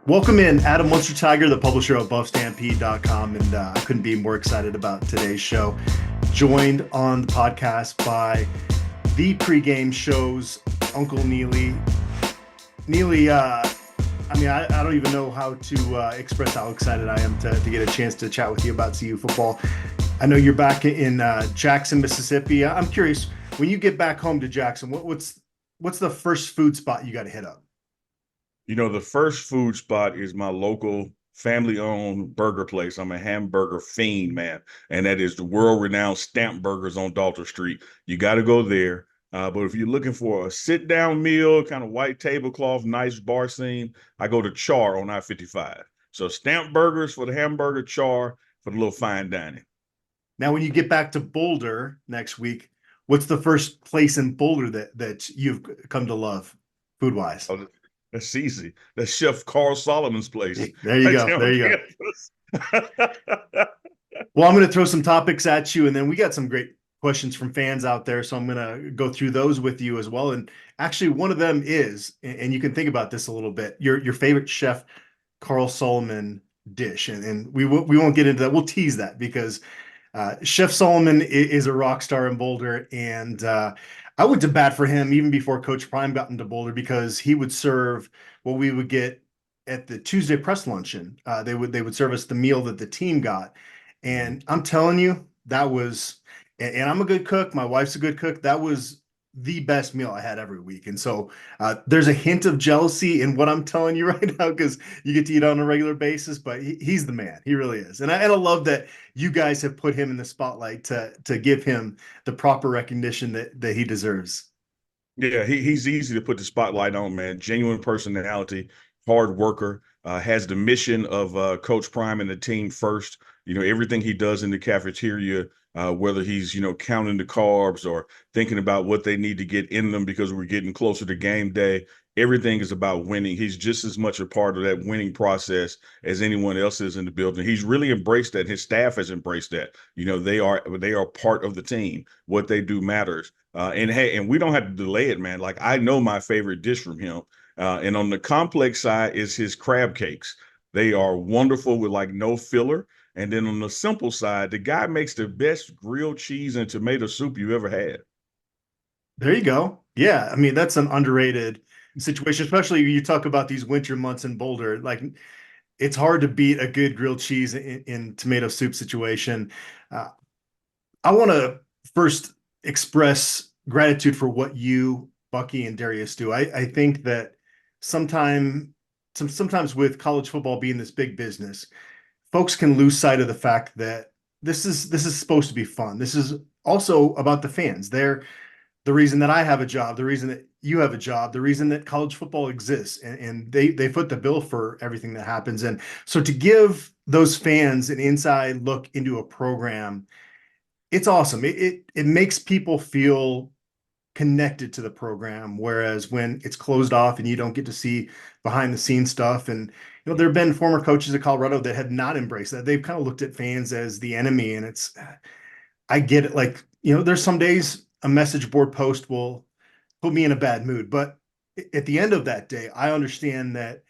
Welcome in, Adam Munsterteiger, the publisher of BuffStampeding.com, and I couldn't be more excited about today's show. Joined on the podcast by Thee Pregame Show's Uncle Neely. Neely, I don't even know how to express how excited I am to get a chance to chat with you about CU football. I know you're back in Jackson, Mississippi. I'm curious, when you get back home to Jackson, what's the first food spot you got to hit up? The first food spot is my local family-owned burger place. I'm a hamburger fiend, man, and that is the world-renowned Stamp Burgers on Dalton Street. You got to go there. But if you're looking for a sit-down meal, kind of white tablecloth, nice bar scene, I go to Char on I-55. So Stamp Burgers for the hamburger, Char for the little fine dining. Now, when you get back to Boulder next week, what's the first place in Boulder that you've come to love food-wise? Oh, that's easy. That's Chef Carl Solomon's place. There you go. There you go. Well, I'm going to throw some topics at you, and then we got some great questions from fans out there, so I'm going to go through those with you as well. And actually, one of them is, and you can think about this a little bit, your favorite Chef Carl Solomon dish, and we won't get into that. We'll tease that because Chef Solomon is a rock star in Boulder, and I went to bat for him even before Coach Prime got into Boulder because he would serve what we would get at the Tuesday press luncheon. They would serve us the meal that the team got, and I'm telling you, that was. And I'm a good cook. My wife's a good cook. That was the best meal I had every week. And so there's a hint of jealousy in what I'm telling you right now because you get to eat on a regular basis, but he's the man. He really is. And I love that you guys have put him in the spotlight to give him the proper recognition that he deserves. Yeah, he's easy to put the spotlight on, man. Genuine personality, hard worker, has the mission of Coach Prime and the team first. Everything he does in the cafeteria, whether he's, counting the carbs or thinking about what they need to get in them because we're getting closer to game day. Everything is about winning. He's just as much a part of that winning process as anyone else is in the building. He's really embraced that. His staff has embraced that. They are part of the team. What they do matters. And we don't have to delay it, man. Like, I know my favorite dish from him. And on the complex side is his crab cakes. They are wonderful with like no filler. And then on the simple side, the guy makes the best grilled cheese and tomato soup you ever had. There you go. Yeah, I mean, that's an underrated situation, especially you talk about these winter months in Boulder. Like, it's hard to beat a good grilled cheese in tomato soup situation. I want to first express gratitude for what you, Bucky, and Darius do. I think that sometimes with college football being this big business, folks can lose sight of the fact that this is supposed to be fun. This is also about the fans. They're the reason that I have a job, the reason that you have a job, the reason that college football exists, and they foot the bill for everything that happens. And so to give those fans an inside look into a program, it's awesome. It makes people feel connected to the program, whereas when it's closed off and you don't get to see behind the scenes stuff, and there have been former coaches at Colorado that have not embraced that. They've kind of looked at fans as the enemy, and I get it. Like, there's some days a message board post will put me in a bad mood, but at the end of that day, I understand that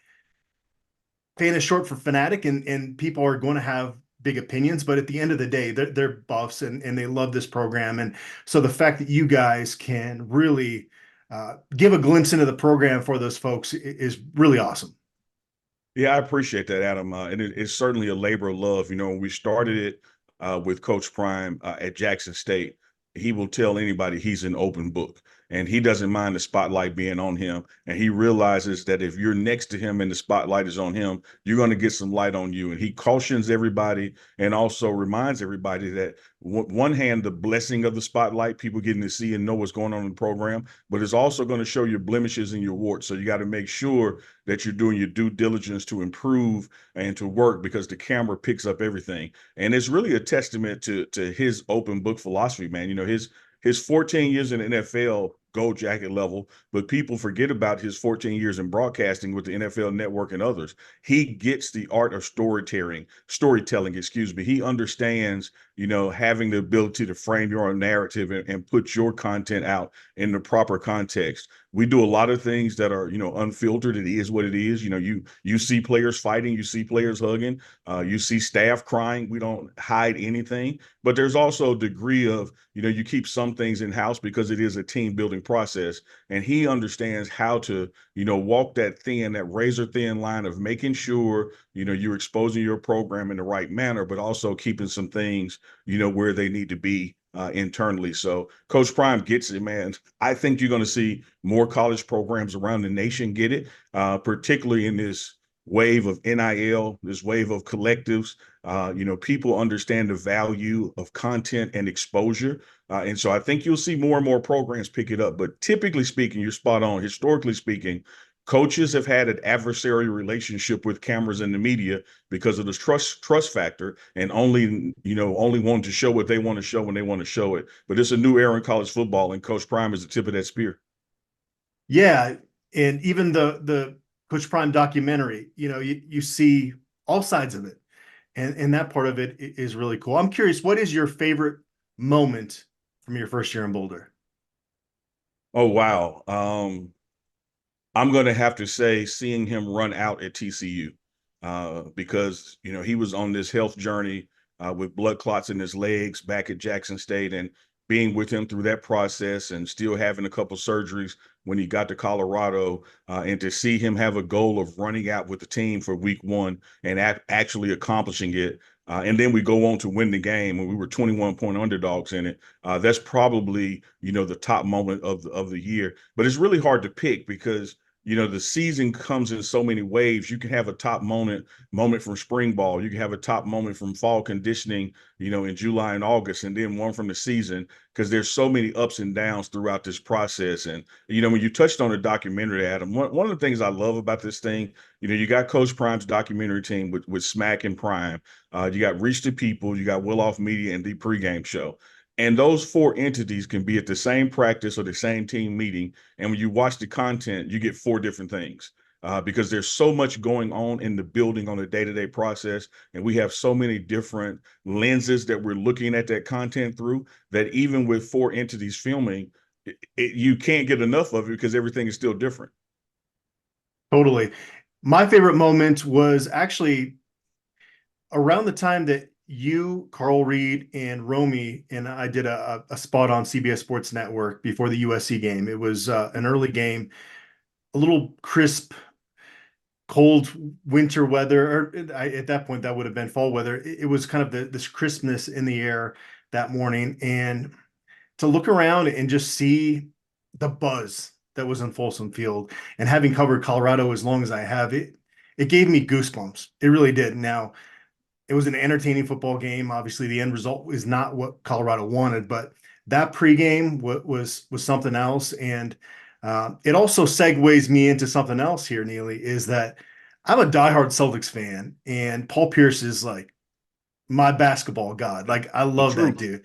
fan is short for fanatic, and people are going to have big opinions, but at the end of the day, they're buffs and they love this program. And so the fact that you guys can really give a glimpse into the program for those folks is really awesome. Yeah, I appreciate that, Adam. And it's certainly a labor of love. When we started it with Coach Prime at Jackson State, he will tell anybody he's an open book, and he doesn't mind the spotlight being on him. And he realizes that if you're next to him and the spotlight is on him, you're going to get some light on you. And he cautions everybody and also reminds everybody that one hand, the blessing of the spotlight, people getting to see and know what's going on in the program, but it's also going to show your blemishes and your warts. So you got to make sure that you're doing your due diligence to improve and to work, because the camera picks up everything. And it's really a testament to his open book philosophy, man. His 14 years in the NFL, gold jacket level, but people forget about his 14 years in broadcasting with the NFL Network and others. He gets the art of storytelling, He understands, having the ability to frame your own narrative and put your content out in the proper context. we do a lot of things that are, unfiltered. It is what it is. You see players fighting, you see players hugging, you see staff crying. We don't hide anything, but there's also a degree of, you keep some things in house because it is a team building process. And he understands how to, walk that razor thin line of making sure, you're exposing your program in the right manner, but also keeping some things, where they need to be internally. So Coach Prime gets it, man. I think you're going to see more college programs around the nation get it, particularly in this wave of NIL, this wave of collectives. People understand the value of content and exposure. And so I think you'll see more and more programs pick it up. But typically speaking, you're spot on. Historically speaking, coaches have had an adversary relationship with cameras and the media because of this trust factor, and only want to show what they want to show when they want to show it. But it's a new era in college football, and Coach Prime is the tip of that spear. Yeah, and even the Coach Prime documentary, you see all sides of it, and that part of it is really cool. I'm curious, what is your favorite moment from your first year in Boulder? Oh, wow. I'm going to have to say seeing him run out at TCU, because, he was on this health journey with blood clots in his legs back at Jackson State, and being with him through that process and still having a couple surgeries when he got to Colorado, and to see him have a goal of running out with the team for week one and actually accomplishing it. And then we go on to win the game when we were 21-point underdogs in it. That's probably, the top moment of the year. But it's really hard to pick because the season comes in so many waves. You can have a top moment from spring ball. You can have a top moment from fall conditioning, in July and August, and then one from the season, because there's so many ups and downs throughout this process. And, when you touched on the documentary, Adam, one of the things I love about this thing, you got Coach Prime's documentary team with Smack and Prime. You got Reach the People, you got Will Off Media, and Thee Pregame Show. And those four entities can be at the same practice or the same team meeting. And when you watch the content, you get four different things, because there's so much going on in the building on a day-to-day process. And we have so many different lenses that we're looking at that content through, that even with four entities filming, you can't get enough of it because everything is still different. Totally. My favorite moment was actually around the time that you, Carl Reed, and Romy and I did a spot on CBS Sports Network before the USC game. It was an early game, a little crisp, cold winter weather, or at that point that would have been fall weather. It was kind of this crispness in the air that morning, and to look around and just see the buzz that was in Folsom Field, and having covered Colorado as long as I have, it gave me goosebumps. It really did. Now, it was an entertaining football game. Obviously, the end result is not what Colorado wanted, but that pregame was something else. And it also segues me into something else here, Neely, is that I'm a diehard Celtics fan, and Paul Pierce is like my basketball god. Like, I love that True.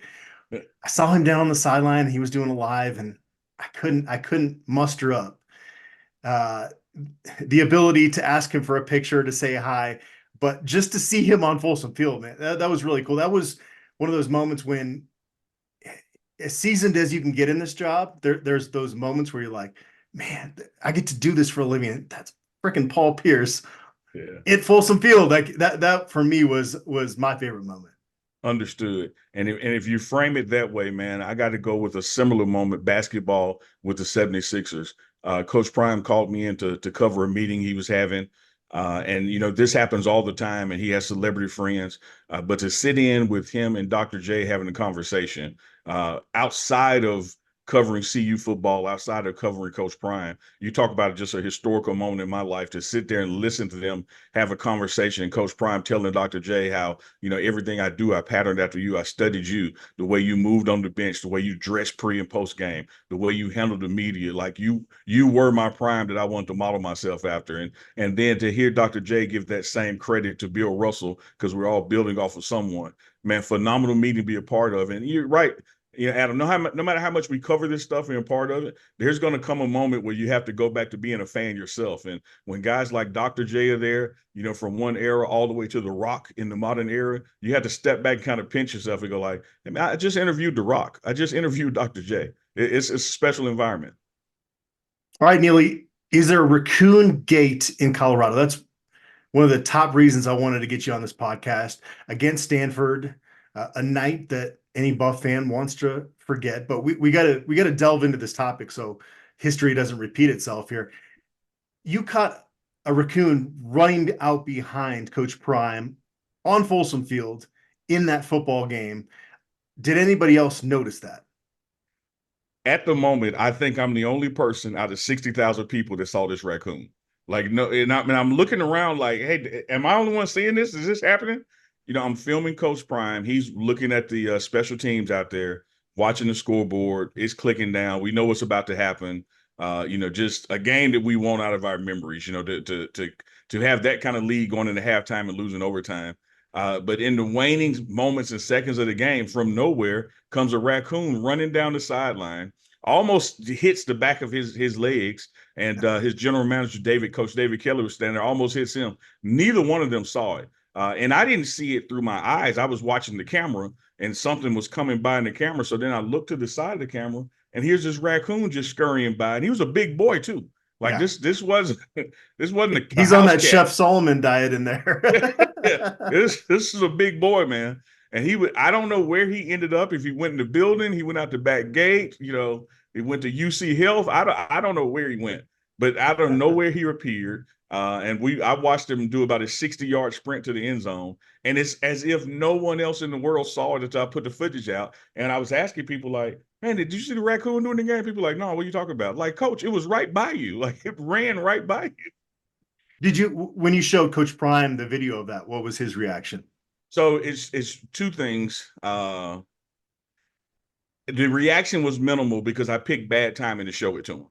dude. I saw him down on the sideline. He was doing a live, and I couldn't muster up uh, the ability to ask him for a picture, to say hi, but just to see him on Folsom Field, man, that was really cool. That was one of those moments when, as seasoned as you can get in this job, there's those moments where you're like, man, I get to do this for a living. That's freaking Paul Pierce Yeah. at Folsom Field. Like that for me was my favorite moment. Understood. And if you frame it that way, man, I got to go with a similar moment, basketball with the 76ers. Coach Prime called me in to cover a meeting he was having. And, this happens all the time, and he has celebrity friends. But to sit in with him and Dr. J having a conversation outside of covering CU football, outside of covering Coach Prime, you talk about just a historical moment in my life, to sit there and listen to them have a conversation. And Coach Prime telling Dr. J how, everything I do, I patterned after you. I studied you, the way you moved on the bench, the way you dressed pre and post game, the way you handled the media. Like you were my Prime that I wanted to model myself after. And then to hear Dr. J give that same credit to Bill Russell, because we're all building off of someone, man, phenomenal meeting to be a part of. And you're right. Adam, no matter how much we cover this stuff and a part of it, there's going to come a moment where you have to go back to being a fan yourself. And when guys like Dr. J are there, from one era all the way to The Rock in the modern era, you have to step back and kind of pinch yourself and go like, hey, man, I just interviewed The Rock. I just interviewed Dr. J. It's a special environment. All right, Neely, is there a raccoon gate in Colorado? That's one of the top reasons I wanted to get you on this podcast against Stanford, a night that any Buff fan wants to forget. But we gotta delve into this topic so history doesn't repeat itself here. You caught a raccoon running out behind Coach Prime on Folsom Field in that football game. Did anybody else notice that? At the moment, I think I'm the only person out of 60,000 people that saw this raccoon. Like, no, and I'm looking around like, hey, am I the only one seeing this? Is this happening? I'm filming Coach Prime. He's looking at the special teams out there, watching the scoreboard. It's clicking down. We know what's about to happen. Just a game that we want out of our memories. To have that kind of lead going into halftime and losing overtime. But in the waning moments and seconds of the game, from nowhere comes a raccoon running down the sideline, almost hits the back of his legs, and his general manager, Coach David Kelly, was standing there, almost hits him. Neither one of them saw it. And I didn't see it through my eyes. I was watching the camera, and something was coming by in the camera. So then I looked to the side of the camera, and here's this raccoon just scurrying by. And he was a big boy, too. Like, Yeah. this wasn't a He's on house that cat. Chef Solomon diet in there. Yeah, this is a big boy, man. And I don't know where he ended up. If he went in the building, he went out the back gate, he went to UC Health. I don't know where he went, but out of nowhere he appeared. I watched him do about a 60-yard sprint to the end zone. And it's as if no one else in the world saw it until I put the footage out. And I was asking people like, man, did you see the raccoon during the game? People like, no, what are you talking about? Like, Coach, it was right by you. Like, it ran right by you. When you showed Coach Prime the video of that, what was his reaction? So it's two things. The reaction was minimal because I picked bad timing to show it to him.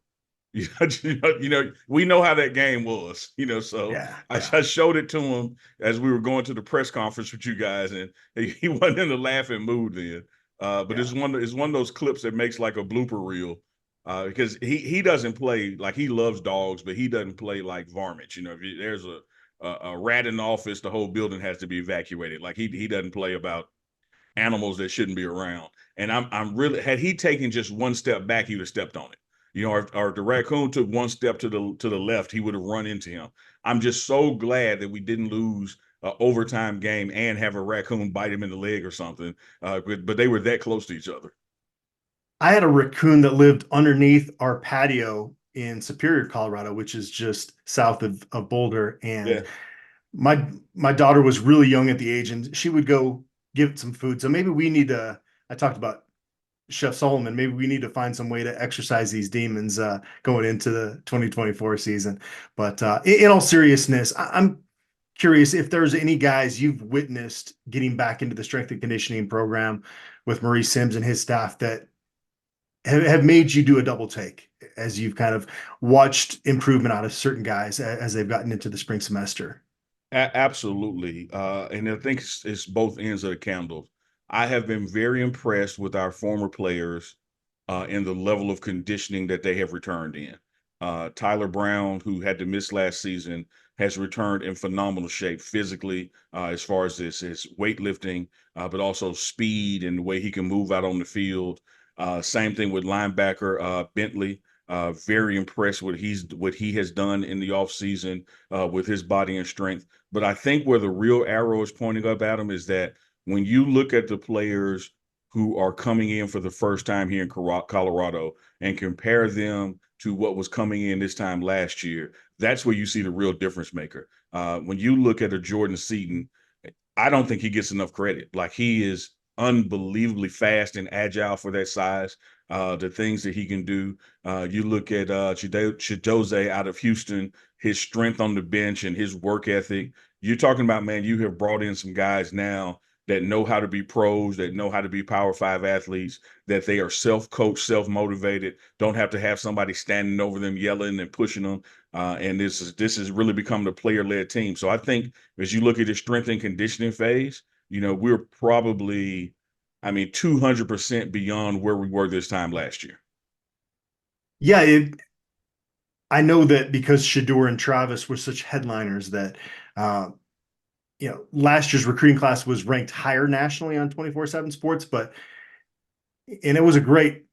We know how that game was, so Yeah, I showed it to him as we were going to the press conference with you guys, and he wasn't in the laughing mood then. But it's one of those clips that makes like a blooper reel, because he doesn't play like, he loves dogs, but he doesn't play like varmints. If there's a rat in the office, the whole building has to be evacuated. Like, he doesn't play about animals that shouldn't be around. And I'm really, had he taken just one step back, he would have stepped on it. Or if the raccoon took one step to the left, he would have run into him. I'm just so glad that we didn't lose an overtime game and have a raccoon bite him in the leg or something. But they were that close to each other. I had a raccoon that lived underneath our patio in Superior, Colorado, which is just south of Boulder. And Yeah. my daughter was really young at the age, and she would go give it some food. So maybe we need to, I talked about Chef Solomon, maybe we need to find some way to exercise these demons going into the 2024 season. But in all seriousness, I'm curious if there's any guys you've witnessed getting back into the strength and conditioning program with Maurice Sims and his staff that have made you do a double take as you've kind of watched improvement out of certain guys as they've gotten into the spring semester. Absolutely. And I think it's both ends of the candle. I have been very impressed with our former players in the level of conditioning that they have returned in. Tyler Brown, who had to miss last season, has returned in phenomenal shape physically, as far as his weightlifting, but also speed and the way he can move out on the field. Same thing with linebacker Bentley. Very impressed with what he has done in the offseason with his body and strength. But I think where the real arrow is pointing up at him is that when you look at the players who are coming in for the first time here in Colorado and compare them to what was coming in this time last year, that's where you see the real difference maker. When you look at a Jordan Seaton, I don't think he gets enough credit. Like, he is unbelievably fast and agile for that size. The things that he can do. You look at Chidoze out of Houston, his strength on the bench and his work ethic. You're talking about, man, you have brought in some guys now that know how to be pros, that know how to be Power 5 athletes, that they are self-coached, self-motivated, don't have to have somebody standing over them yelling and pushing them. And this has really become the player-led team. So I think as you look at the strength and conditioning phase, we're probably, 200% beyond where we were this time last year. Yeah, I know that because Shador and Travis were such headliners that, last year's recruiting class was ranked higher nationally on 24/7 Sports, and it was a great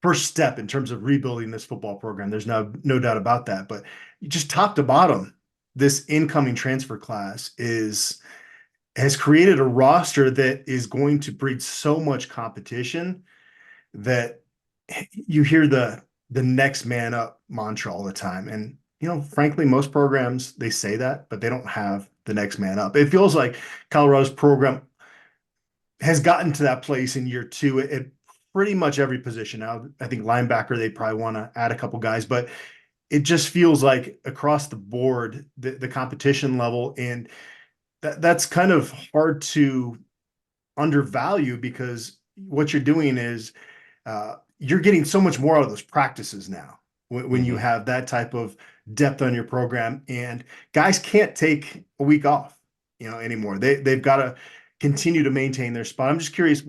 first step in terms of rebuilding this football program. There's no doubt about that. But just top to bottom, this incoming transfer class has created a roster that is going to breed so much competition that you hear the next man up mantra all the time. And frankly, most programs they say that, but they don't have the next man up. It feels like Colorado's program has gotten to that place in year two at pretty much every position. Now, I think linebacker, they probably want to add a couple guys, but it just feels like across the board, the competition level, and that's kind of hard to undervalue because what you're doing is you're getting so much more out of those practices now when you have that type of depth on your program, and guys can't take a week off, anymore. They've got to continue to maintain their spot. I'm just curious,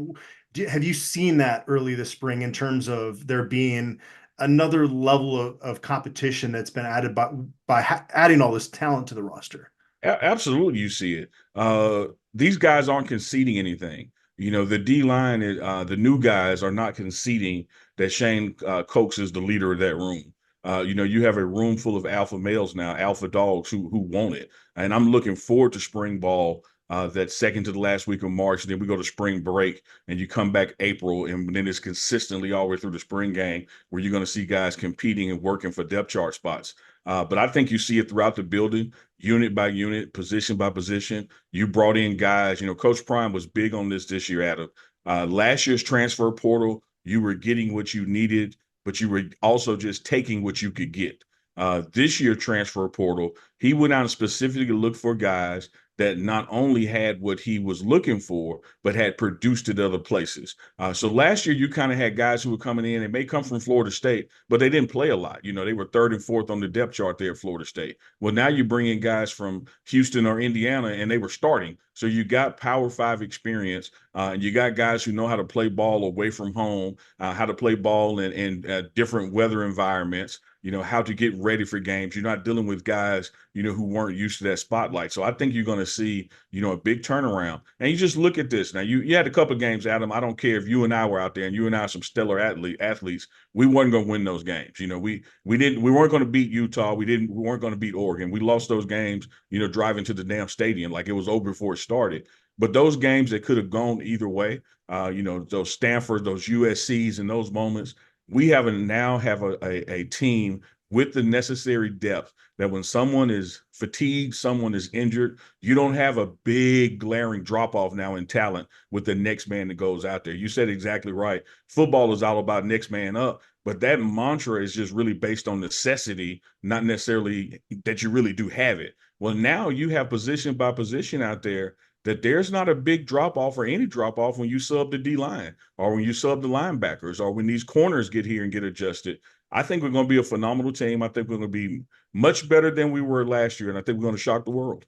have you seen that early this spring in terms of there being another level of competition that's been added by adding all this talent to the roster? Absolutely, you see it. These guys aren't conceding anything. The D line, the new guys are not conceding that Shane Coates is the leader of that room. You have a room full of alpha males now, alpha dogs who want it. And I'm looking forward to spring ball, that second to the last week of March. And then we go to spring break and you come back April. And then it's consistently all the way through the spring game where you're going to see guys competing and working for depth chart spots. But I think you see it throughout the building, unit by unit, position by position. You brought in guys, Coach Prime was big on this year, Adam. Last year's transfer portal, you were getting what you needed, but you were also just taking what you could get. This year transfer portal, he went out and specifically looked for guys that not only had what he was looking for, but had produced it other places. So last year, you kind of had guys who were coming in and may come from Florida State, but they didn't play a lot. They were third and fourth on the depth chart there at Florida State. Well, now you bring in guys from Houston or Indiana, and they were starting. So you got Power 5 experience, and you got guys who know how to play ball away from home, how to play ball in different weather environments, how to get ready for games. You're not dealing with guys, who weren't used to that spotlight. So I think you're going to see, a big turnaround. And you just look at this. Now, you had a couple of games, Adam. I don't care if you and I were out there and you and I are some stellar athletes. We weren't going to win those games. We weren't going to beat Utah. We weren't going to beat Oregon. We lost those games, driving to the damn stadium like it was over before it started. But those games that could have gone either way, those Stanford, those USCs in those moments, we now have a team with the necessary depth that when someone is fatigued, someone is injured, you don't have a big glaring drop-off now in talent with the next man that goes out there. You said exactly right. Football is all about next man up, but that mantra is just really based on necessity, not necessarily that you really do have it. Well, now you have position by position out there that there's not a big drop-off or any drop-off when you sub the D-line or when you sub the linebackers or when these corners get here and get adjusted. I think we're going to be a phenomenal team. I think we're going to be much better than we were last year, and I think we're going to shock the world.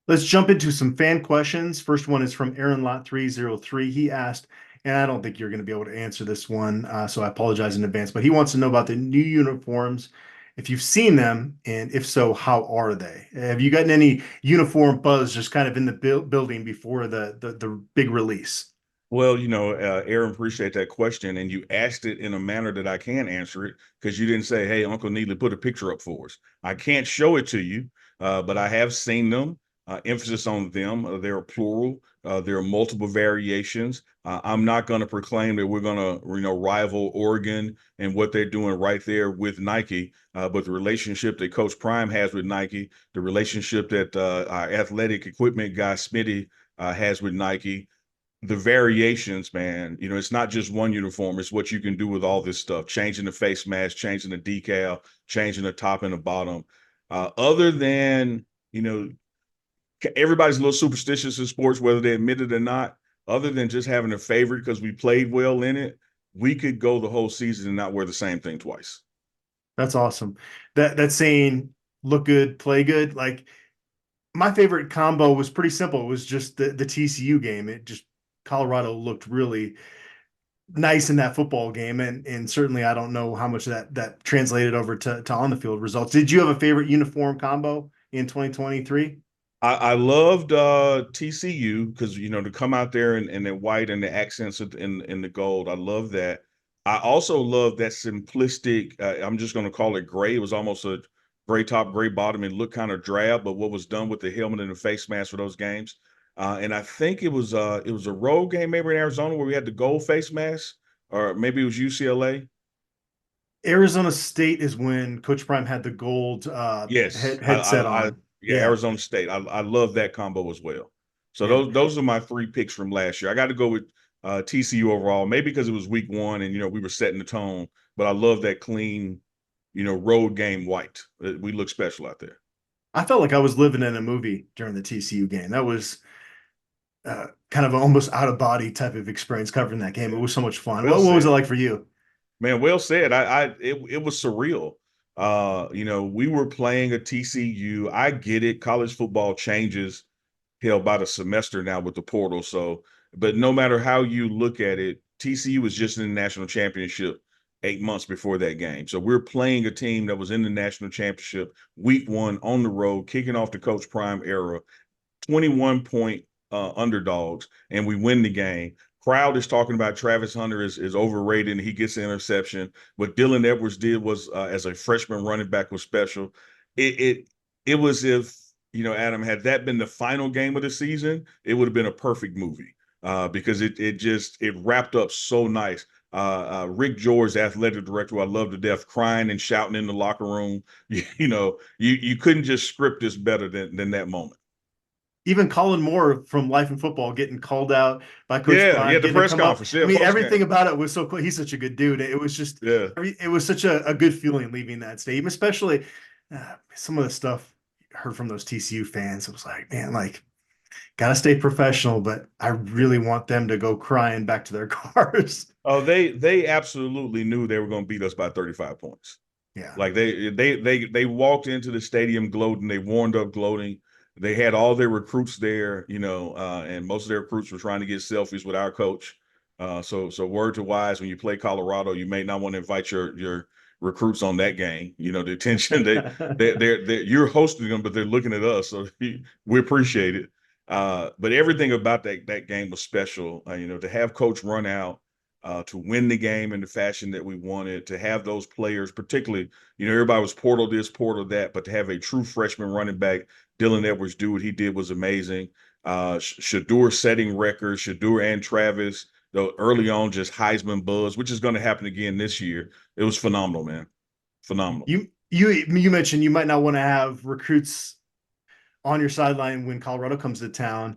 Let's jump into some fan questions. First one is from Aaron Lot 303. He asked, and I don't think you're going to be able to answer this one, so I apologize in advance, but he wants to know about the new uniforms, if you've seen them, and if so, how are they? Have you gotten any uniform buzz just kind of in the building before the big release? Well, Aaron, appreciate that question. And you asked it in a manner that I can answer it because you didn't say, hey, Uncle Neely, put a picture up for us. I can't show it to you, but I have seen them. Emphasis on them. They're plural. There are multiple variations. I'm not going to proclaim that we're going to, rival Oregon and what they're doing right there with Nike. But the relationship that Coach Prime has with Nike, the relationship that our athletic equipment guy Smitty has with Nike, the variations, man, it's not just one uniform. It's what you can do with all this stuff, changing the face mask, changing the decal, changing the top and the bottom. Other than, everybody's a little superstitious in sports, whether they admit it or not. Other than just having a favorite because we played well in it, we could go the whole season and not wear the same thing twice. That's awesome. That saying, look good, play good. Like my favorite combo was pretty simple. It was just the TCU game. Colorado looked really nice in that football game, and certainly I don't know how much that translated over to on the field results. Did you have a favorite uniform combo in 2023? I loved TCU because to come out there in the white and the accents in the gold. I love that. I also love that simplistic. I'm just going to call it gray. It was almost a gray top, gray bottom, and looked kind of drab. But what was done with the helmet and the face mask for those games, and I think it was a road game maybe in Arizona where we had the gold face mask, or maybe it was UCLA. Arizona State is when Coach Prime had the gold Yes, headset on. yeah, Yeah. Arizona State. I love that combo as well. So Yeah. those are my three picks from last year. I got to go with TCU overall, maybe because it was week one and we were setting the tone. But I love that clean, road game white. We look special out there. I felt like I was living in a movie during the TCU game. That was kind of an almost out of body type of experience covering that game. It Yeah. was so much fun. Well What was it said, like for you? man. Well said. It was surreal. We were playing a TCU. I get it. College football changes hell about a semester now with the portal. So, but no matter how you look at it, TCU was just in the national championship 8 months before that game. So we're playing a team that was in the national championship week one on the road, kicking off the Coach Prime era, 21-point underdogs, and we win the game. Crowd is talking about Travis Hunter is overrated and he gets an interception. What Dylan Edwards did was as a freshman running back was special. It was if Adam, had that been the final game of the season, it would have been a perfect movie because it wrapped up so nice. Rick George, the athletic director, who I love to death, crying and shouting in the locker room. You couldn't just script this better than that moment. Even Colin Moore from Life in Football getting called out by Coach Yeah, Prime, the getting to press come up. conference, I yeah, mean, post game, everything about it was so cool. He's such a good dude. It was just, yeah. it was such a good feeling leaving that stadium, especially some of the stuff I heard from those TCU fans. It was like, man, like, gotta stay professional, but I really want them to go crying back to their cars. Oh, they absolutely knew they were going to beat us by 35 points. Yeah. Like they walked into the stadium gloating. They warmed up gloating. They had all their recruits there, and most of their recruits were trying to get selfies with our coach. So word to wise, when you play Colorado, you may not want to invite your recruits on that game. The attention they you're hosting them, but they're looking at us, so we appreciate it. But everything about that game was special. To have Coach run out. To win the game in the fashion that we wanted, to have those players, particularly, everybody was portal this, portal that, but to have a true freshman running back, Dylan Edwards, do what he did was amazing. Shador setting records, Shador and Travis, though early on, just Heisman buzz, which is going to happen again this year. It was phenomenal, man. Phenomenal. You mentioned you might not want to have recruits on your sideline when Colorado comes to town.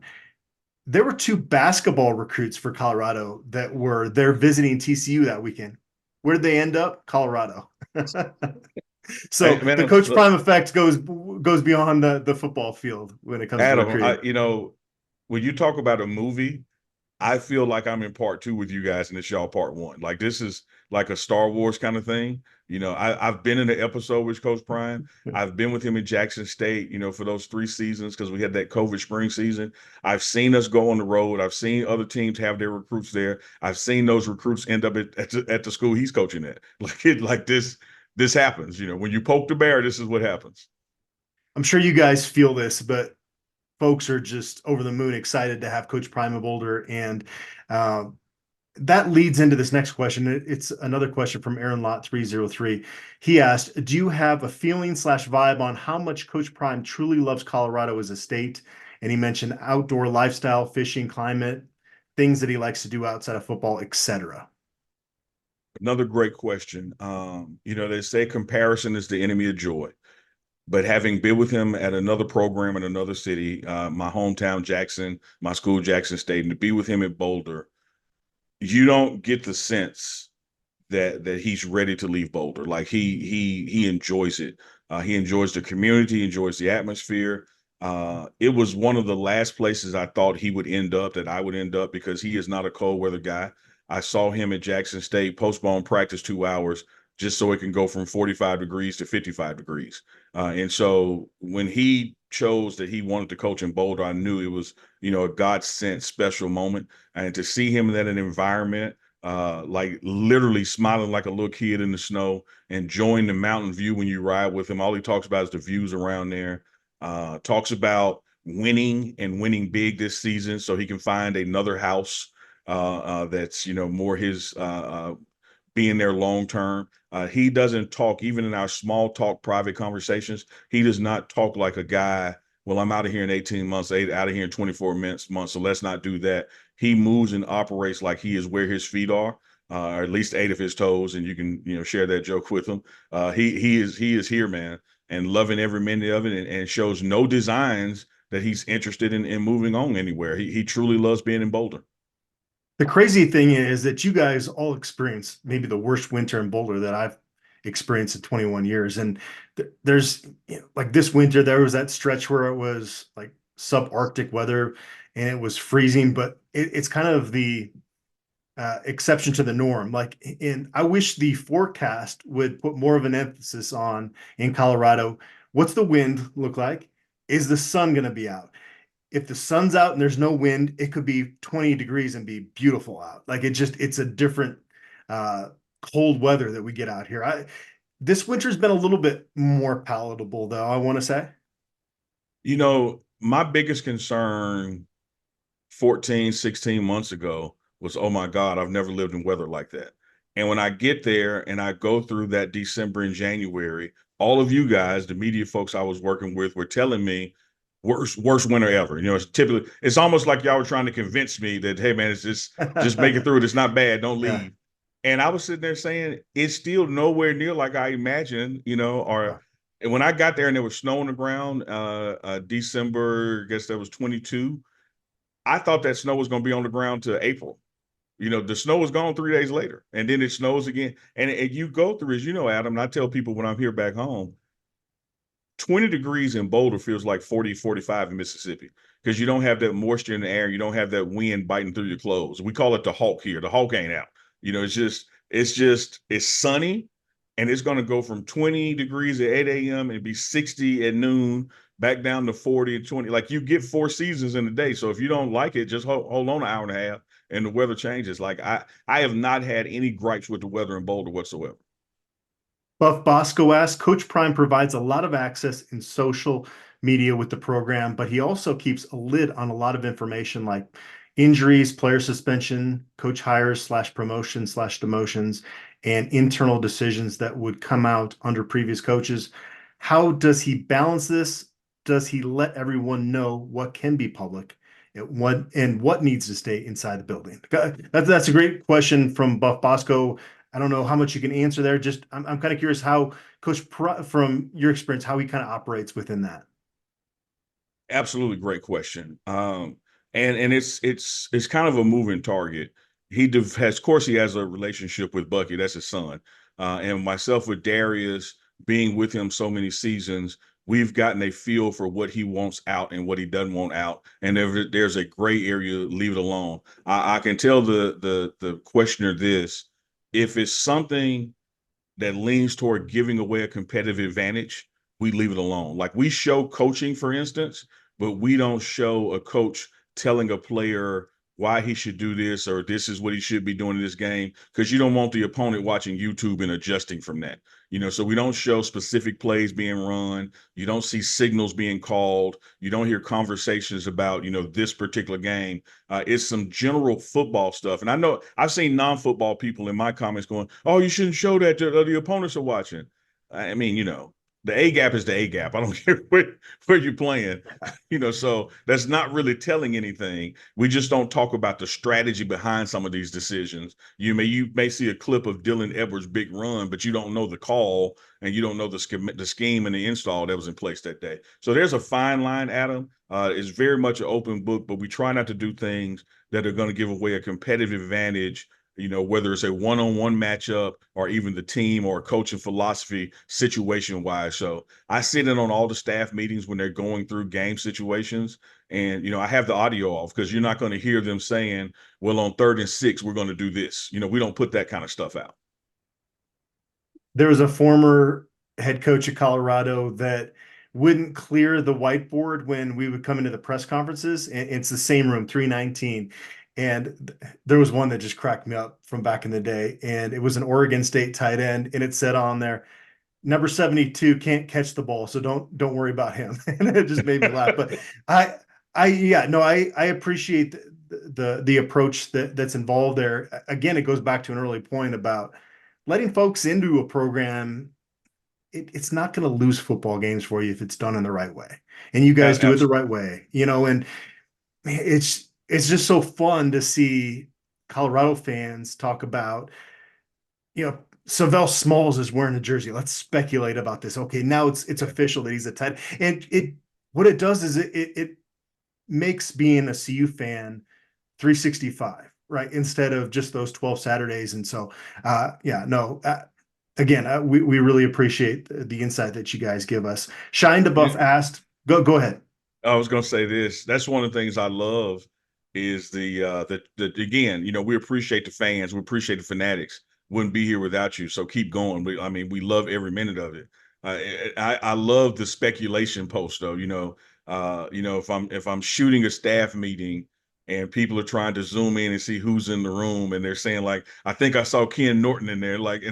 There were two basketball recruits for Colorado that were there visiting TCU that weekend. Where'd they end up? Colorado. So Hey, man, the Coach look, Prime effect goes beyond the football field when it comes to Adam, recruiting. when you talk about a movie, I feel like I'm in part two with you guys and it's y'all part one. Like this is like a Star Wars kind of thing. I've been in the episode with Coach Prime. I've been with him in Jackson State, for those 3 seasons because we had that COVID spring season. I've seen us go on the road. I've seen other teams have their recruits there. I've seen those recruits end up at the school he's coaching at. Like this happens. When you poke the bear, this is what happens. I'm sure you guys feel this, but folks are just over the moon excited to have Coach Prime in Boulder. And uh, that leads into this next question. It's another question from Aaron Lot 303. He asked, do you have a feeling / vibe on how much Coach Prime truly loves Colorado as a state? And he mentioned outdoor lifestyle, fishing, climate, things that he likes to do outside of football, etc. Another great question. They say comparison is the enemy of joy. But having been with him at another program in another city, my hometown, Jackson, my school, Jackson State, and to be with him at Boulder, you don't get the sense that he's ready to leave Boulder. Like he enjoys it. He enjoys the community, enjoys the atmosphere. It was one of the last places I thought he would end up, that I would end up, because he is not a cold weather guy. I saw him at Jackson State postpone practice 2 hours just so it can go from 45 degrees to 55 degrees. And so when he chose that he wanted to coach in Boulder, I knew it was, a God sent special moment. And to see him in that environment, like literally smiling like a little kid in the snow, enjoying the mountain view when you ride with him. All he talks about is the views around there. Talks about winning and winning big this season so he can find another house that's more his being there long term. He doesn't talk, even in our small talk private conversations, he does not talk like a guy, well, I'm out of here in 18 months, out of here in 24 months, so let's not do that. He moves and operates like he is where his feet are, or at least 8 of his toes, and you can, share that joke with him. He is here, man, and loving every minute of it, and shows no designs that he's interested in moving on anywhere. He truly loves being in Boulder. The crazy thing is that you guys all experienced maybe the worst winter in Boulder that I've experienced in 21 years. And there's, like this winter, there was that stretch where it was like subarctic weather and it was freezing, but it's kind of the exception to the norm. Like, and I wish the forecast would put more of an emphasis on in Colorado. What's the wind look like? Is the sun going to be out? If the sun's out and there's no wind, it could be 20 degrees and be beautiful out. Like it's a different uh, cold weather that we get out here. This winter's been a little bit more palatable though, I want to say. My biggest concern 14, 16 months ago was, oh my God, I've never lived in weather like that. And when I get there and I go through that December and January, all of you guys, the media folks I was working with, were telling me worst winter ever. It's almost like y'all were trying to convince me that, hey man, it's just make it through it. It's not bad. Don't Yeah. leave. And I was sitting there saying, it's still nowhere near like I imagined, or and when I got there and there was snow on the ground, December, I guess that was 22. I thought that snow was going to be on the ground to April. The snow was gone 3 days later, and then it snows again. And you go through, as you know, Adam, and I tell people when I'm here back home, 20 degrees in Boulder feels like 40, 45 in Mississippi because you don't have that moisture in the air. You don't have that wind biting through your clothes. We call it the Hulk here. The Hulk ain't out. It's sunny, and it's going to go from 20 degrees at 8 a.m. and be 60 at noon, back down to 40 and 20. Like, you get 4 seasons in a day. So if you don't like it, just hold on an hour and a half and the weather changes. Like, I have not had any gripes with the weather in Boulder whatsoever. Buff Bosco asks, Coach Prime provides a lot of access in social media with the program, but he also keeps a lid on a lot of information like injuries, player suspension, coach hires / promotions / demotions, and internal decisions that would come out under previous coaches. How does he balance this? Does he let everyone know what can be public and what needs to stay inside the building? That's a great question from Buff Bosco. I don't know how much you can answer there. Just I'm kind of curious how from your experience, how he kind of operates within that. Absolutely great question. And it's kind of a moving target. Of course, he has a relationship with Bucky. That's his son. And myself with Darius, being with him so many seasons, we've gotten a feel for what he wants out and what he doesn't want out. And there's a gray area, leave it alone. I can tell the questioner this: if it's something that leans toward giving away a competitive advantage, we leave it alone. Like, we show coaching, for instance, but we don't show a coach telling a player why he should do this or this is what he should be doing in this game, because you don't want the opponent watching YouTube and adjusting from that. So we don't show specific plays being run. You don't see signals being called. You don't hear conversations about, this particular game. It's some general football stuff. And I know I've seen non-football people in my comments going, oh, you shouldn't show that to the opponents are watching. I mean, the A gap is the A gap. I don't care where you're playing, so that's not really telling anything. We just don't talk about the strategy behind some of these decisions. You may see a clip of Dylan Edwards' big run, but you don't know the call and you don't know the scheme and the install that was in place that day. So there's a fine line, Adam. It's very much an open book, but we try not to do things that are going to give away a competitive advantage, whether it's a one-on-one matchup or even the team or coaching philosophy situation-wise. So I sit in on all the staff meetings when they're going through game situations, and, I have the audio off because you're not going to hear them saying, well, on 3rd and 6, we're going to do this. We don't put that kind of stuff out. There was a former head coach of Colorado that wouldn't clear the whiteboard when we would come into the press conferences. And it's the same room, 319. And there was one that just cracked me up from back in the day. And it was an Oregon State tight end. And it said on there, number 72 can't catch the ball. So don't worry about him. And it just made me laugh. But I appreciate the approach that's involved there. Again, it goes back to an early point about letting folks into a program, it's not going to lose football games for you if it's done in the right way. And you guys do it the Absolutely. right way, and man, it's just so fun to see Colorado fans talk about, Savell Smalls is wearing a jersey. Let's speculate about this. Okay, now it's official that he's a tight. And what it does is it makes being a CU fan 365, right? Instead of just those 12 Saturdays. And so, yeah, no, again, we really appreciate the insight that you guys give us. Shine to Buff asked, go ahead. I was going to say this. That's one of the things I love is the again, we appreciate the fans, we appreciate the fanatics. Wouldn't be here without you. So keep going. We love every minute of it. I love the speculation post though. If I'm shooting a staff meeting and people are trying to zoom in and see who's in the room, and they're saying like, I think I saw Ken Norton in there. Like,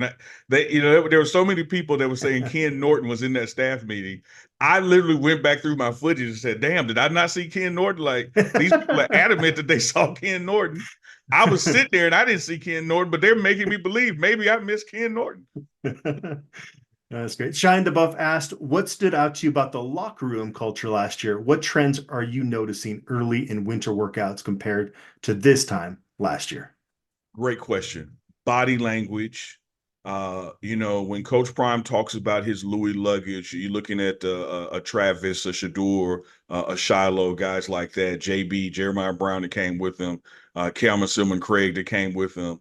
there were so many people that were saying Ken Norton was in that staff meeting. I literally went back through my footage and said, damn, did I not see Ken Norton? Like, these people are adamant that they saw Ken Norton. I was sitting there and I didn't see Ken Norton, but they're making me believe maybe I missed Ken Norton. That's great. Shine the Buff asked, what stood out to you about the locker room culture last year? What trends are you noticing early in winter workouts compared to this time last year? Great question. Body language. When Coach Prime talks about his Louis luggage, you're looking at a Travis, a Shador, a Shiloh, guys like that, JB, Jeremiah Brown that came with him, Cameron Silman Craig that came with him.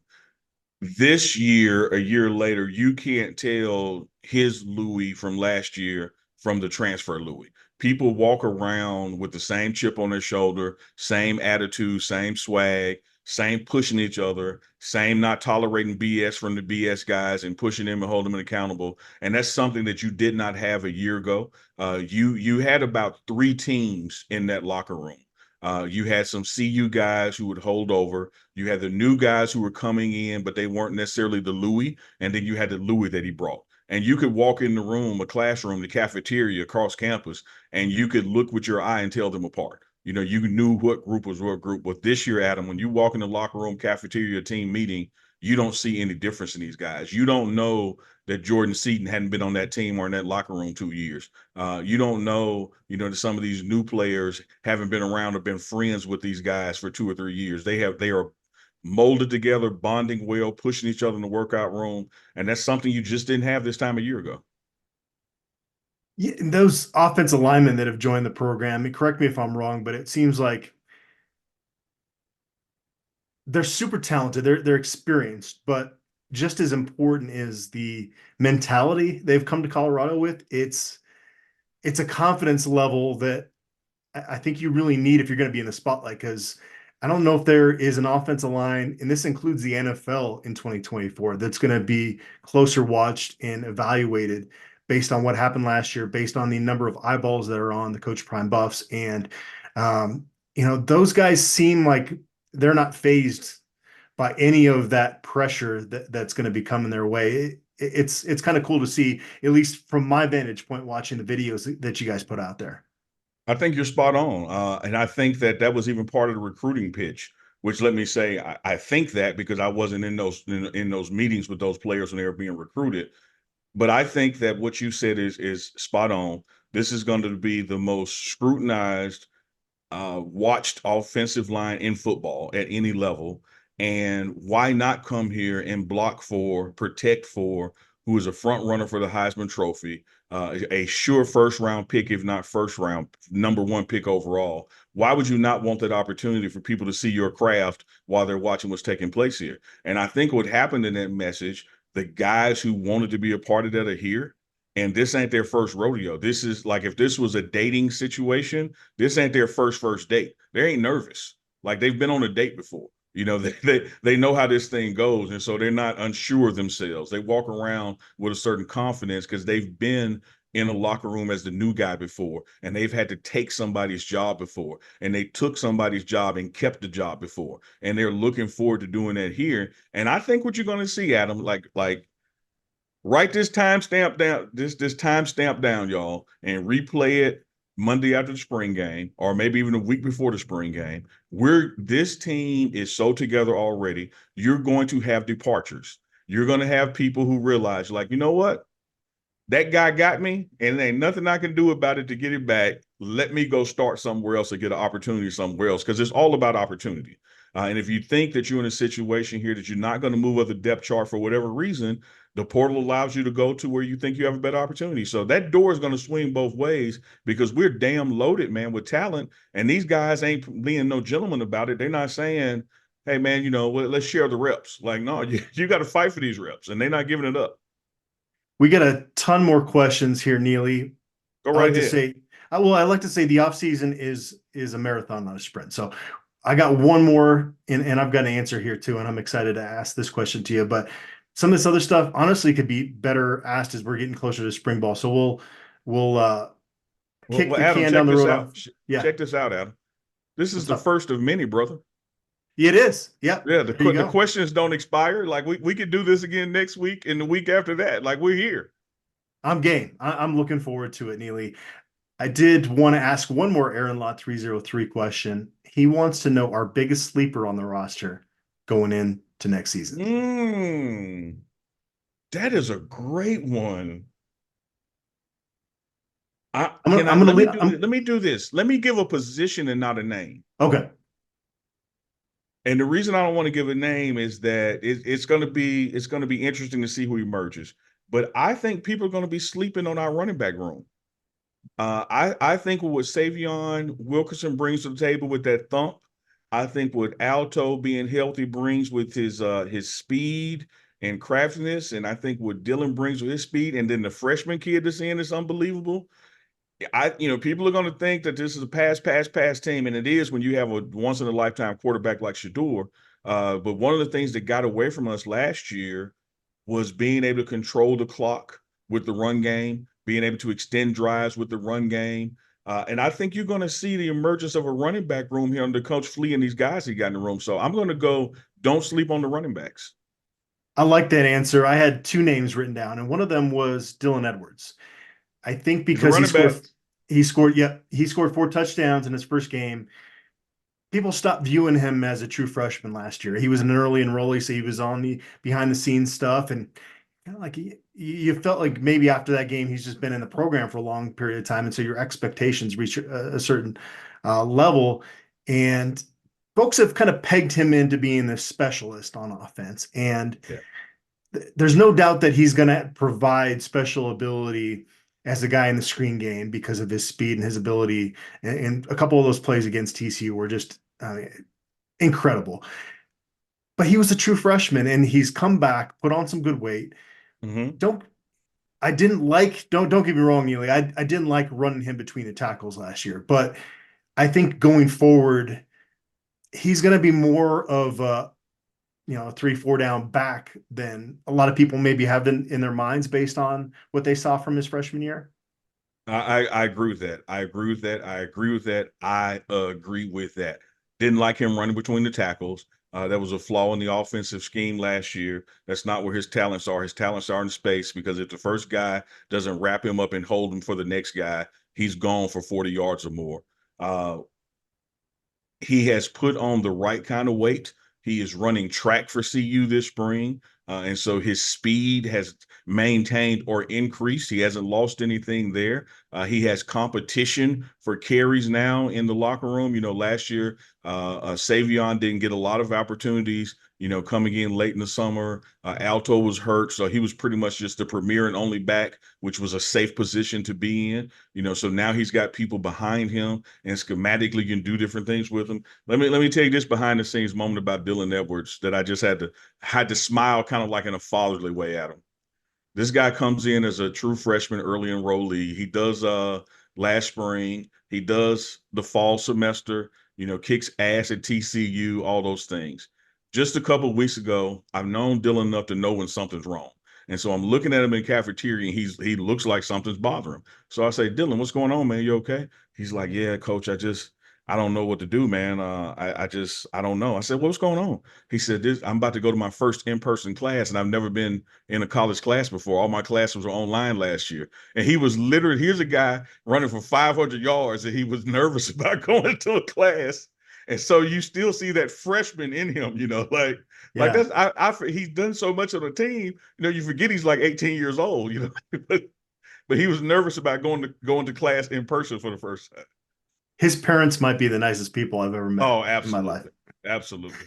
This year, a year later, you can't tell his Louis from last year from the transfer Louis. People walk around with the same chip on their shoulder, same attitude, same swag, same pushing each other, same not tolerating BS from the BS guys and pushing them and holding them accountable. And that's something that you did not have a year ago. You had about 3 teams in that locker room. You had some CU guys who would hold over. You had the new guys who were coming in, but they weren't necessarily the Louis. And then you had the Louis that he brought. And you could walk in the room, a classroom, the cafeteria across campus, and you could look with your eye and tell them apart. You knew what group was what group. But this year, Adam, when you walk in the locker room, cafeteria, team meeting, you don't see any difference in these guys. You don't know that Jordan Seaton hadn't been on that team or in that locker room 2 years. You don't know, that some of these new players haven't been around or been friends with these guys for 2 or 3 years. They are molded together, bonding well, pushing each other in the workout room. And that's something you just didn't have this time a year ago. Yeah, and those offensive linemen that have joined the program, and correct me if I'm wrong, but it seems like they're super talented. They're experienced, but just as important is the mentality they've come to Colorado with. It's a confidence level that I think you really need if you're going to be in the spotlight, because I don't know if there is an offensive line, and this includes the NFL in 2024, that's going to be closer watched and evaluated based on what happened last year, based on the number of eyeballs that are on the Coach Prime Buffs. And, those guys seem like they're not phased by any of that pressure that's going to be coming their way. It's kind of cool to see, at least from my vantage point, watching the videos that you guys put out there. I think you're spot on. And I think that was even part of the recruiting pitch, which let me say, I think that because I wasn't in those meetings with those players when they were being recruited. But I think that what you said is spot on. This is going to be the most scrutinized, watched offensive line in football at any level. And why not come here and block for, protect for, who is a front runner for the Heisman Trophy, a sure first round pick, if not first round, number 1 pick overall? Why would you not want that opportunity for people to see your craft while they're watching what's taking place here? And I think what happened in that message, the guys who wanted to be a part of that are here. And this ain't their first rodeo. This is like, if this was a dating situation, this ain't their first date. They ain't nervous. Like, they've been on a date before. They know how this thing goes. And so they're not unsure of themselves. They walk around with a certain confidence because they've been in a locker room as the new guy before, and they've had to take somebody's job before, and they took somebody's job and kept the job before. And they're looking forward to doing that here. And I think what you're going to see, Adam, like write this timestamp down, this timestamp down, y'all, and replay it Monday after the spring game, or maybe even a week before the spring game. This team is so together already. You're going to have departures. You're going to have people who realize, like, you know what? That guy got me, and there ain't nothing I can do about it to get it back. Let me go start somewhere else or get an opportunity somewhere else, because it's all about opportunity. And if you think that you're in a situation here that you're not going to move up the depth chart for whatever reason, the portal allows you to go to where you think you have a better opportunity. So that door is going to swing both ways, because we're damn loaded, man, with talent. And these guys ain't being no gentleman about it. They're not saying, hey, man, let's share the reps. Like, no, you got to fight for these reps, and they're not giving it up. We got a ton more questions here, Neely. Go I right like to ahead. say, I like to say the off season is a marathon, not a sprint. So I got one more, and I've got an answer here too, and I'm excited to ask this question to you. But some of this other stuff, honestly, could be better asked as we're getting closer to spring ball. So we'll kick Well, the Adam, can down check the this road out. off. Yeah, Check this out, Adam. This is what's the up? first of many, brother. Yeah, it is. Yep. Yeah, There you the go. questions don't expire. Like we could do this again next week and the week after that. Like we're here. I'm game. I'm looking forward to it, Neely. I did want to ask one more Aaron Lot 303 question. He wants to know our biggest sleeper on the roster going into next season. That is a great one. I'm gonna leave. Let me do this. Let me give a position and not a name. Okay. And the reason I don't want to give a name is that it's going to be interesting to see who emerges. But I think people are going to be sleeping on our running back room. I think what Savion Wilkerson brings to the table with that thump, I think what Alto being healthy brings with his speed and craftiness, and I think what Dylan brings with his speed, and then the freshman kid that's in is unbelievable. People are going to think that this is a pass team, and it is when you have a once in a lifetime quarterback like Shador. But one of the things that got away from us last year was being able to control the clock with the run game, being able to extend drives with the run game. And I think you're going to see the emergence of a running back room here under Coach Flea and these guys he got in the room. So I'm going to go, don't sleep on the running backs. I like that answer. I had two names written down, and one of them was Dylan Edwards. I think He's a because running back. he scored 4 touchdowns in his first game. People stopped viewing him as a true freshman last year. He was an early enrollee, so he was on the behind the scenes stuff, and kind of like you felt like maybe after that game he's just been in the program for a long period of time, and so your expectations reach a certain level, and folks have kind of pegged him into being the specialist on offense, and Yeah. there's no doubt that he's going to provide special ability as a guy in the screen game because of his speed and his ability. And a couple of those plays against TCU were just incredible. But he was a true freshman, and he's come back, put on some good weight. Mm-hmm. Don't get me wrong, Neely. I didn't like running him between the tackles last year, but I think going forward, he's going to be more of a 3-4 down back than a lot of people maybe have in their minds based on what they saw from his freshman year. I agree with that. I agree with that. I agree with that. I agree with that. Didn't like him running between the tackles. That was a flaw in the offensive scheme last year. That's not where his talents are. His talents are in space, because if the first guy doesn't wrap him up and hold him for the next guy, he's gone for 40 yards or more. He has put on the right kind of weight. He is running track for CU this spring. And so his speed has maintained or increased. He hasn't lost anything there. He has competition for carries now in the locker room. Last year, Savion didn't get a lot of opportunities, coming in late in the summer. Alto was hurt, so he was pretty much just the premier and only back, which was a safe position to be in. So now he's got people behind him, and schematically you can do different things with him. Let me tell you this behind the scenes moment about Dylan Edwards that I just had to smile kind of like in a fatherly way at him. This guy comes in as a true freshman, early enrollee. He does last spring. He does the fall semester, kicks ass at TCU, all those things. Just a couple of weeks ago, I've known Dylan enough to know when something's wrong. And so I'm looking at him in the cafeteria, and he looks like something's bothering him. So I say, Dylan, what's going on, man? You okay? He's like, yeah, coach, I don't know what to do, man. I don't know. I said, what's going on? He said, I'm about to go to my first in-person class, and I've never been in a college class before. All my classes were online last year. And he was literally, here's a guy running for 500 yards, and he was nervous about going to a class. And so you still see that freshman in him, like Yeah. that's he's done so much on the team, you forget he's like 18 years old, but he was nervous about going to class in person for the first time. His parents might be the nicest people I've ever met Oh, in my life. absolutely. Absolutely.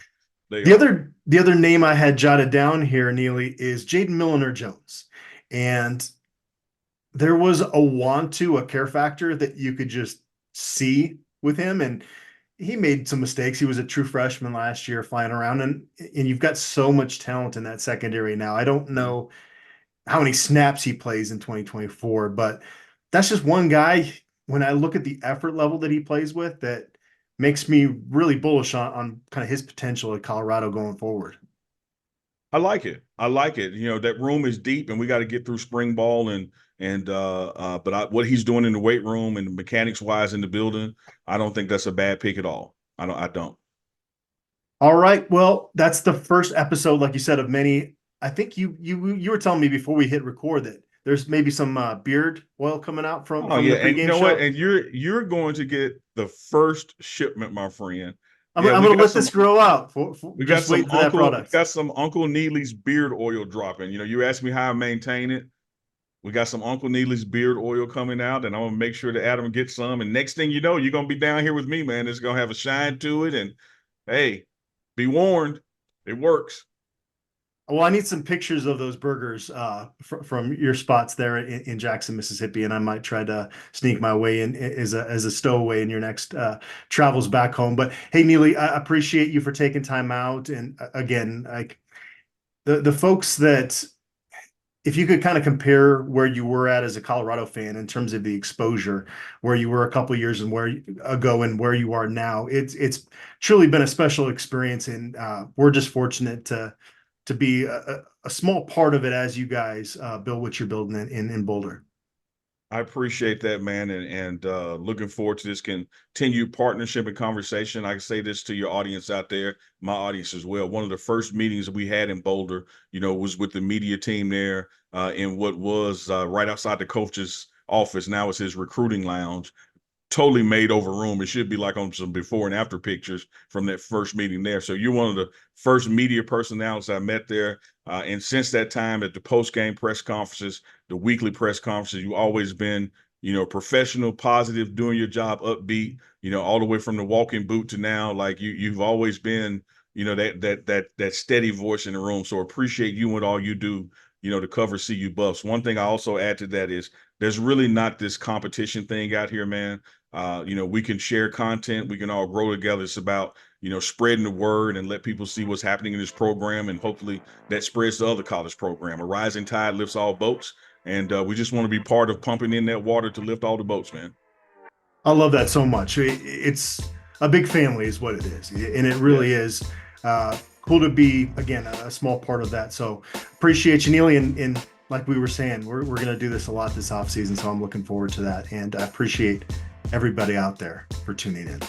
They The are. other name I had jotted down here, Neely, is Jaden Milliner Jones. And there was a care factor that you could just see with him. And he made some mistakes. He was a true freshman last year flying around, and you've got so much talent in that secondary now. I don't know how many snaps he plays in 2024, but that's just one guy. When I look at the effort level that he plays with, that makes me really bullish on kind of his potential at Colorado going forward. I like it. I like it. That room is deep, and we got to get through spring ball but what he's doing in the weight room and mechanics wise in the building, I don't think that's a bad pick at all. I don't. All right. Well, that's the first episode, like you said, of many. I think you were telling me before we hit record that there's maybe some beard oil coming out from Oh yeah, the and you pregame know show. what? And you're going to get the first shipment, my friend. I'm Yeah, going to let this grow out. we got Just some wait for that product. Uncle Neely's beard oil dropping. You asked me how I maintain it. We got some Uncle Neely's beard oil coming out, and I'm gonna make sure that Adam gets some. And next thing you know, you're gonna be down here with me, man. It's gonna have a shine to it. And hey, be warned, it works. Well, I need some pictures of those burgers from your spots there in Jackson, Mississippi, and I might try to sneak my way in as a stowaway in your next travels back home. But hey, Neely, I appreciate you for taking time out. And again, like the folks that, if you could kind of compare where you were at as a Colorado fan in terms of the exposure, where you were a couple of years ago and where you are now, it's truly been a special experience, and we're just fortunate to be a small part of it as you guys build what you're building in Boulder. I appreciate that, man, and looking forward to this continued partnership and conversation. I can say this to your audience out there, my audience as well. One of the first meetings we had in Boulder, was with the media team there in what was right outside the coach's office. Now it's his recruiting lounge. Totally made over room. It should be like on some before and after pictures from that first meeting there. So you're one of the first media personalities I met there. And since that time at the post-game press conferences, the weekly press conferences, you've always been, professional, positive, doing your job, upbeat, all the way from the walking boot to now. Like you've always been, that steady voice in the room. So appreciate you and all you do, to cover CU Buffs. One thing I also add to that is there's really not this competition thing out here, man. We can share content. We can all grow together. It's about, spreading the word and let people see what's happening in this program. And hopefully that spreads to other college program. A rising tide lifts all boats. And we just want to be part of pumping in that water to lift all the boats, man. I love that so much. It's a big family is what it is. And it really is cool to be, again, a small part of that. So appreciate you, Neely. And like we were saying, we're going to do this a lot this offseason. So I'm looking forward to that. And I appreciate everybody out there for tuning in.